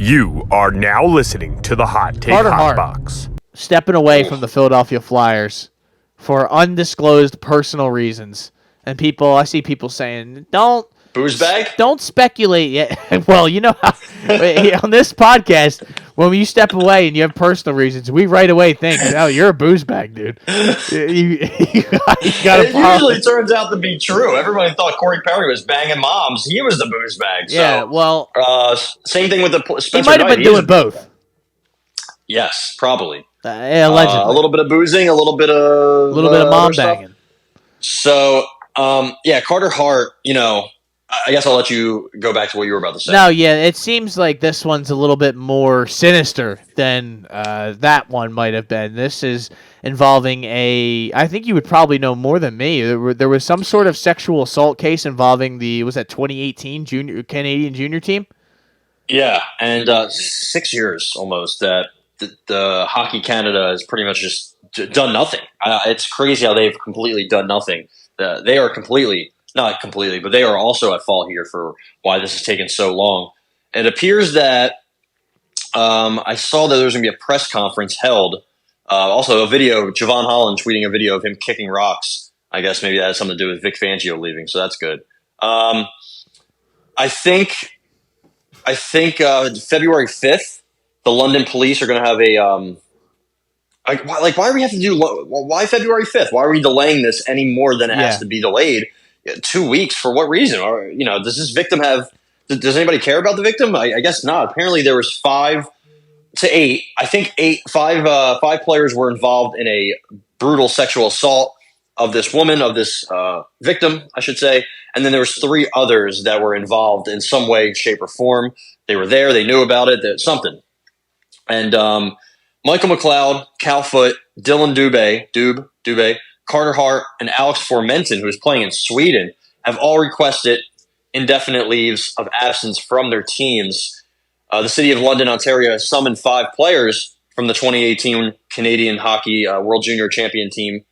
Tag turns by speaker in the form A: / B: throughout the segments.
A: You are now listening to the Hot Take
B: Hart
A: Hot Box.
B: Stepping away from the Philadelphia Flyers for undisclosed personal reasons. And I see people saying, don't speculate yet. Well, you know how on this podcast, when you step away and you have personal reasons, we right away think, oh, you're a booze bag, dude. you got a
C: It
B: problem.
C: usually turns out to be true. Everybody thought Corey Perry was banging moms. He was the booze bag.
B: Yeah,
C: so,
B: well,
C: same thing with the Spencer
B: he might have
C: Knight.
B: been doing both.
C: Yes, probably.
B: Allegedly.
C: A little bit of boozing, a little bit of
B: mom banging.
C: So, Carter Hart, I guess I'll let you go back to what you were about to say.
B: No, yeah, it seems like this one's a little bit more sinister than that one might have been. This is involving I think you would probably know more than me. There was some sort of sexual assault case involving 2018 Canadian junior team?
C: Yeah, and 6 years almost that the Hockey Canada has pretty much just done nothing. It's crazy how they've completely done nothing. They are not completely, but they are also at fault here for why this has taken so long. It appears that I saw that there was going to be a press conference held. Also, a video, Javon Holland tweeting a video of him kicking rocks. I guess maybe that has something to do with Vic Fangio leaving, so that's good. I think February 5th, the London police are going to have why do we have to do? Why February 5th? Why are we delaying this any more than it has to be delayed? 2 weeks for what reason? Or does this victim have? Does anybody care about the victim? I guess not. Apparently, there was 5 to 8. I think 5 players were involved in a brutal sexual assault of this woman, of this victim, I should say. And then there was 3 others that were involved in some way, shape, or form. They were there. They knew about it. Something. And Michael McLeod, Cal Foote, Dylan Dubé, Carter Hart, and Alex Formenton, who is playing in Sweden, have all requested indefinite leaves of absence from their teams. The City of London, Ontario, has summoned 5 players from the 2018 Canadian Hockey World Junior Champion team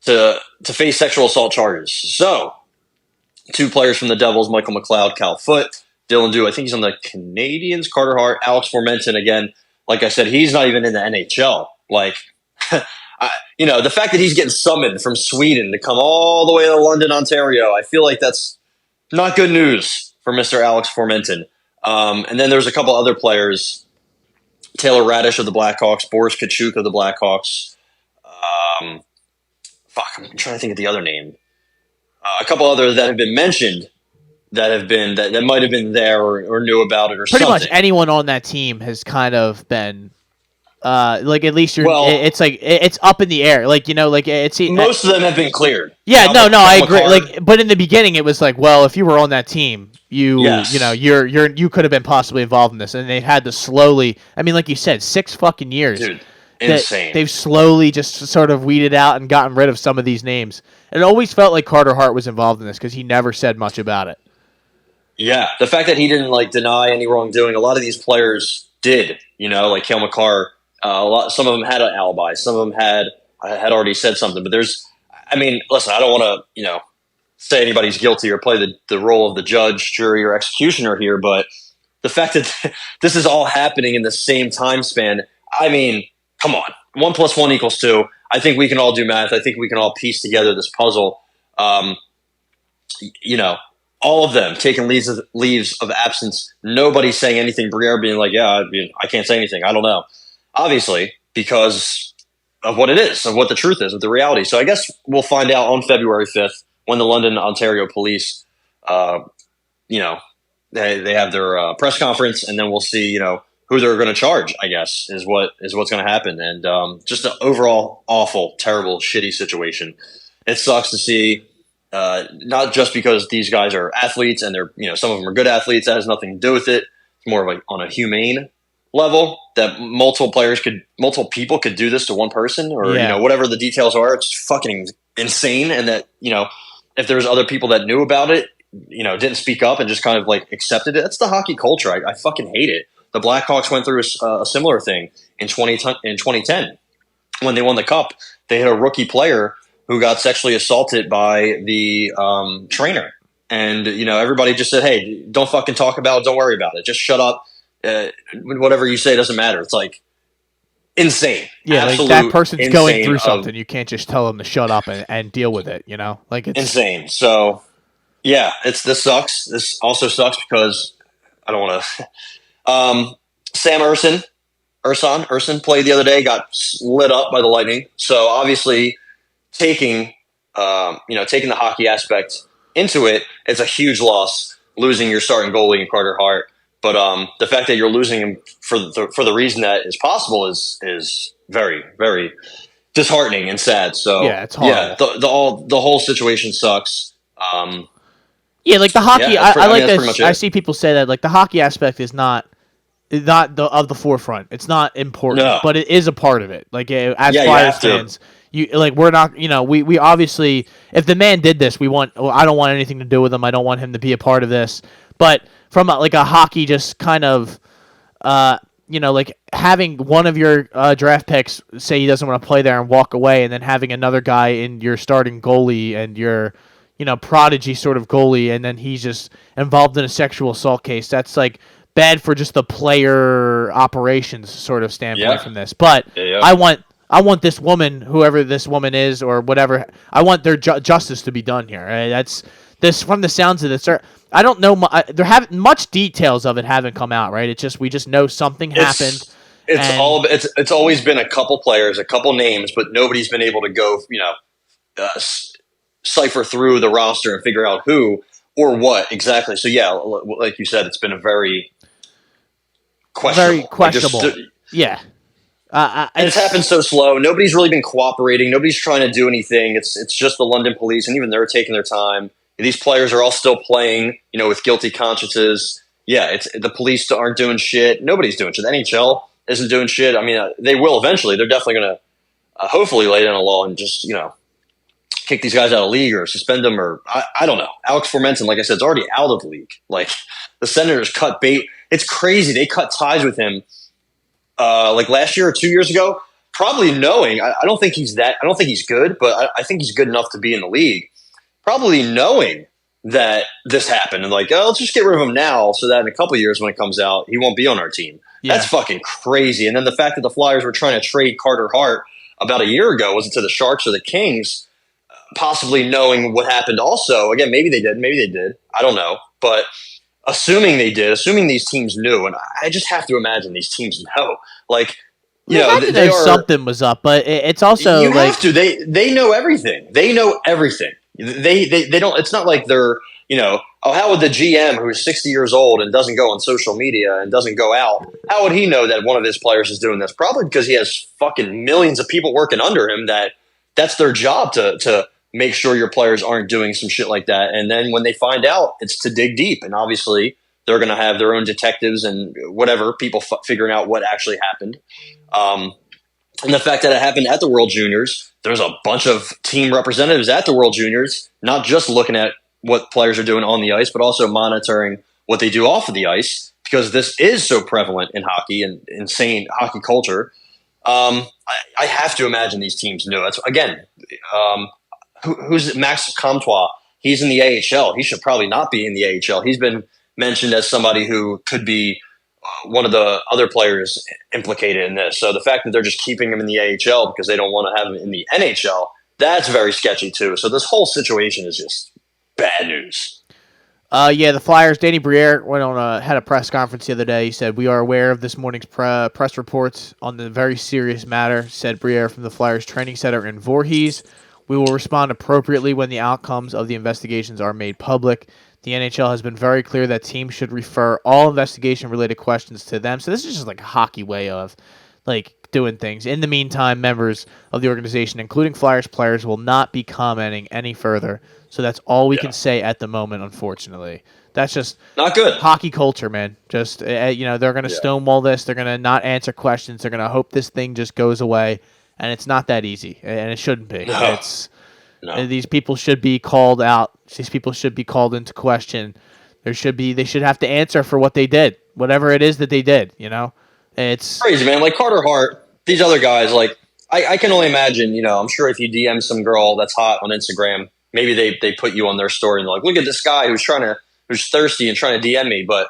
C: to face sexual assault charges. So, 2 players from the Devils, Michael McLeod, Cal Foote, Dylan Dubé, I think he's on the Canadians, Carter Hart, Alex Formenton, again, like I said, he's not even in the NHL. Like, the fact that he's getting summoned from Sweden to come all the way to London, Ontario, I feel like that's not good news for Mr. Alex Formenton. And then there's a couple other players, Taylor Radish of the Blackhawks, Boris Kachuk of the Blackhawks. I'm trying to think of the other name. A couple other that have been mentioned that might have been there or knew about it or
B: pretty
C: something.
B: Much anyone on that team has kind of been at least it's like it's up in the air.
C: Most of them have been cleared.
B: Yeah, I agree. But in the beginning it was like, well, if you were on that team, you could have been possibly involved in this, and they had to slowly. I mean, like you said, 6 fucking years.
C: Dude, insane.
B: They've slowly just sort of weeded out and gotten rid of some of these names. It always felt like Carter Hart was involved in this because he never said much about it.
C: Yeah, the fact that he didn't deny any wrongdoing, a lot of these players did. Like Cale Makar, some of them had an alibi, some of them had already said something. But listen, I don't want to say anybody's guilty or play the role of the judge, jury, or executioner here. But the fact that this is all happening in the same time span, I mean, come on, 1 + 1 = 2. I think we can all do math. I think we can all piece together this puzzle. All of them taking leaves of absence. Nobody's saying anything. Briere being like, I can't say anything. I don't know. Obviously, because of what it is, of what the truth is, of the reality. So I guess we'll find out on February 5th when the London, Ontario police, they have their press conference, and then we'll see, who they're going to charge, I guess, is what's going to happen. And just an overall awful, terrible, shitty situation. It sucks to see. Not just because these guys are athletes and they're, some of them are good athletes. That has nothing to do with it. It's more of on a humane level that multiple people could do this to one person or, whatever the details are. It's fucking insane. And that, if there's other people that knew about it, didn't speak up and just kind of accepted it. That's the hockey culture. I fucking hate it. The Blackhawks went through a similar thing in 2010 when they won the cup. They had a rookie player who got sexually assaulted by the trainer. And, everybody just said, hey, don't fucking talk about it. Don't worry about it. Just shut up. whatever you say doesn't matter. It's like insane.
B: Yeah,
C: Absolute
B: like that person's
C: insane
B: going through something. You can't just tell them to shut up and deal with it. Like it's
C: insane. So yeah, this sucks. This also sucks because I don't want to. Sam Urson played the other day, got lit up by the Lightning. So obviously, taking taking the hockey aspect into it, it's a huge loss losing your starting goalie in Carter Hart. But the fact that you're losing him for the reason that is possible is very, very disheartening and sad. So
B: yeah, it's horrible.
C: the whole situation sucks.
B: Yeah, like the hockey.
C: Yeah,
B: I like
C: that's pretty
B: this.
C: much it.
B: I see people say that like the hockey aspect is not of the forefront. It's not important,
C: No.
B: but it is a part of it. Like as
C: Yeah,
B: Flyers fans, we're not. We obviously, if the man did this, I don't want anything to do with him. I don't want him to be a part of this. But from a hockey, just kind of, like having one of your draft picks say he doesn't want to play there and walk away, and then having another guy in your starting goalie and your prodigy sort of goalie, and then he's just involved in a sexual assault case. That's like bad for just the player operations sort of standpoint from this. But I want this woman, whoever this woman is or whatever, I want their justice to be done here. Right? That's this from the sounds of this. I don't know. There haven't much details of it haven't come out. Right? It's just we just know something happened.
C: It's always been a couple players, a couple names, but nobody's been able to go. Cipher through the roster and figure out who or what exactly. So yeah, like you said, it's been a very questionable.
B: Yeah.
C: And it's happened so slow. Nobody's really been cooperating. Nobody's trying to do anything. It's just the London police, and even they're taking their time. These players are all still playing, with guilty consciences. Yeah, it's the police aren't doing shit. Nobody's doing shit. The NHL isn't doing shit. I mean, they will eventually. They're definitely going to hopefully lay down a law and just kick these guys out of the league or suspend them, or I don't know. Alex Formenton, like I said, is already out of the league. Like the Senators cut bait. It's crazy. They cut ties with him like last year or 2 years ago, probably knowing. I don't think he's that. I don't think he's good, but I think he's good enough to be in the league. Probably knowing that this happened and like, let's just get rid of him now, so that in a couple of years when it comes out, he won't be on our team. Yeah. That's fucking crazy. And then the fact that the Flyers were trying to trade Carter Hart about a year ago, was it to the Sharks or the Kings? Possibly knowing what happened also. Again, maybe they did. I don't know. But assuming they did, assuming these teams knew, and I just have to imagine these teams know. Like,
B: they something was up, but it's also
C: you have to. They know everything. They know everything. They don't. It's not like they're how would the GM who's 60 years old and doesn't go on social media and doesn't go out, how would he know that one of his players is doing this? Probably because he has fucking millions of people working under him that's their job to make sure your players aren't doing some shit like that. And then when they find out, it's to dig deep. And obviously they're going to have their own detectives and whatever, people figuring out what actually happened. And the fact that it happened at the World Juniors, there's a bunch of team representatives at the World Juniors, not just looking at what players are doing on the ice, but also monitoring what they do off of the ice, because this is so prevalent in hockey and insane hockey culture. I have to imagine these teams knew. That's again, who's Max Comtois? He's in the AHL. He should probably not be in the AHL. He's been mentioned as somebody who could be one of the other players implicated in this. So the fact that they're just keeping him in the AHL because they don't want to have him in the NHL, that's very sketchy too. So this whole situation is just bad news.
B: The Flyers, Danny Briere had a press conference the other day. He said, "We are aware of this morning's press reports on the very serious matter," said Briere from the Flyers training center in Voorhees. "We will respond appropriately when the outcomes of the investigations are made public. The NHL has been very clear that teams should refer all investigation-related questions to them." So this is just like a hockey way of doing things. "In the meantime, members of the organization, including Flyers players, will not be commenting any further. So that's all we can say at the moment, unfortunately." That's just
C: not good.
B: Hockey culture, man. Just, they're going to stonewall this. They're going to not answer questions. They're going to hope this thing just goes away. And it's not that easy. And it shouldn't be. No. These people should be called out. These people should be called into question. They should have to answer for what they did. Whatever it is that they did, It's
C: crazy, man. Like Carter Hart, these other guys, I can only imagine, I'm sure if you DM some girl that's hot on Instagram, maybe they put you on their story and they're like, look at this guy who's thirsty and trying to DM me. But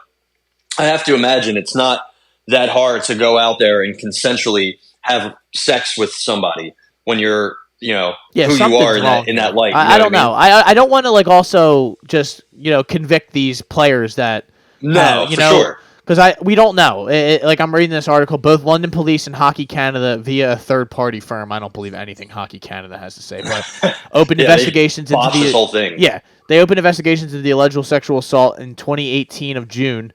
C: I have to imagine it's not that hard to go out there and consensually have sex with somebody when you're, who you are in that light.
B: I don't know. I don't want to also just convict these players that
C: sure.
B: Because we don't know. I'm reading this article. Both London Police and Hockey Canada, via a third-party firm, I don't believe anything Hockey Canada has to say, but opened investigations into
C: this whole thing.
B: Yeah, they opened investigations into the alleged sexual assault in 2018 of June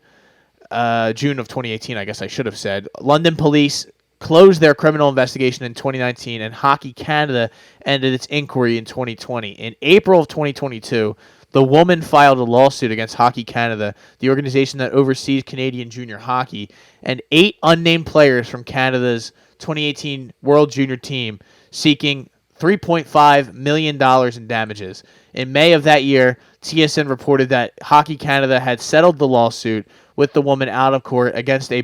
B: of 2018. I guess I should have said. London Police closed their criminal investigation in 2019, and Hockey Canada ended its inquiry in 2020. In April of 2022. The woman filed a lawsuit against Hockey Canada, the organization that oversees Canadian junior hockey, and 8 unnamed players from Canada's 2018 World Junior team, seeking $3.5 million in damages. In May of that year, TSN reported that Hockey Canada had settled the lawsuit with the woman out of court against the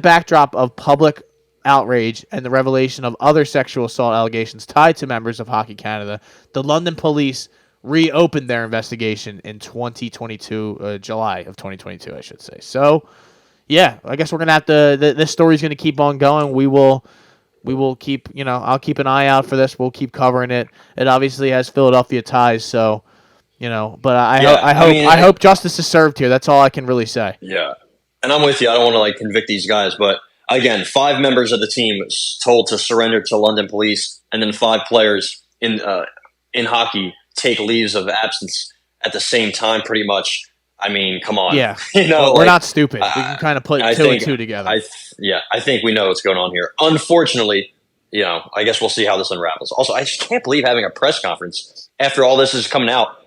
B: backdrop of public outrage and the revelation of other sexual assault allegations tied to members of Hockey Canada. The London Police reopened their investigation in 2022, July of 2022, I should say. So, yeah, I guess we're gonna have to. This story's gonna keep on going. We will keep. I'll keep an eye out for this. We'll keep covering it. It obviously has Philadelphia ties, so But I hope justice is served here. That's all I can really say.
C: Yeah, and I'm with you. I don't want to convict these guys, but again, 5 members of the team told to surrender to London Police, and then 5 players in hockey take leaves of absence at the same time, pretty much. I mean, come on.
B: Yeah. We're not stupid. We can kind of put 2 and 2 together.
C: I think we know what's going on here. Unfortunately, I guess we'll see how this unravels. Also, I just can't believe having a press conference after all this is coming out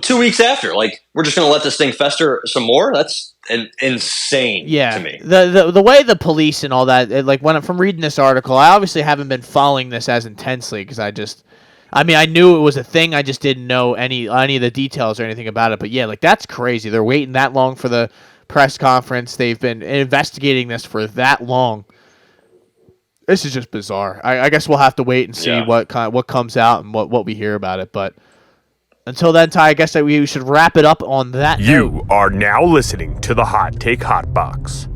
C: 2 weeks after. We're just going to let this thing fester some more? That's insane to me.
B: The way the police and all that, when I'm from reading this article, I obviously haven't been following this as intensely because I knew it was a thing. I just didn't know any of the details or anything about it. But yeah, that's crazy. They're waiting that long for the press conference. They've been investigating this for that long. This is just bizarre. I guess we'll have to wait and see what comes out and what we hear about it. But until then, Ty, I guess that we should wrap it up on that note.
A: You are now listening to the Hot Take Hot Box.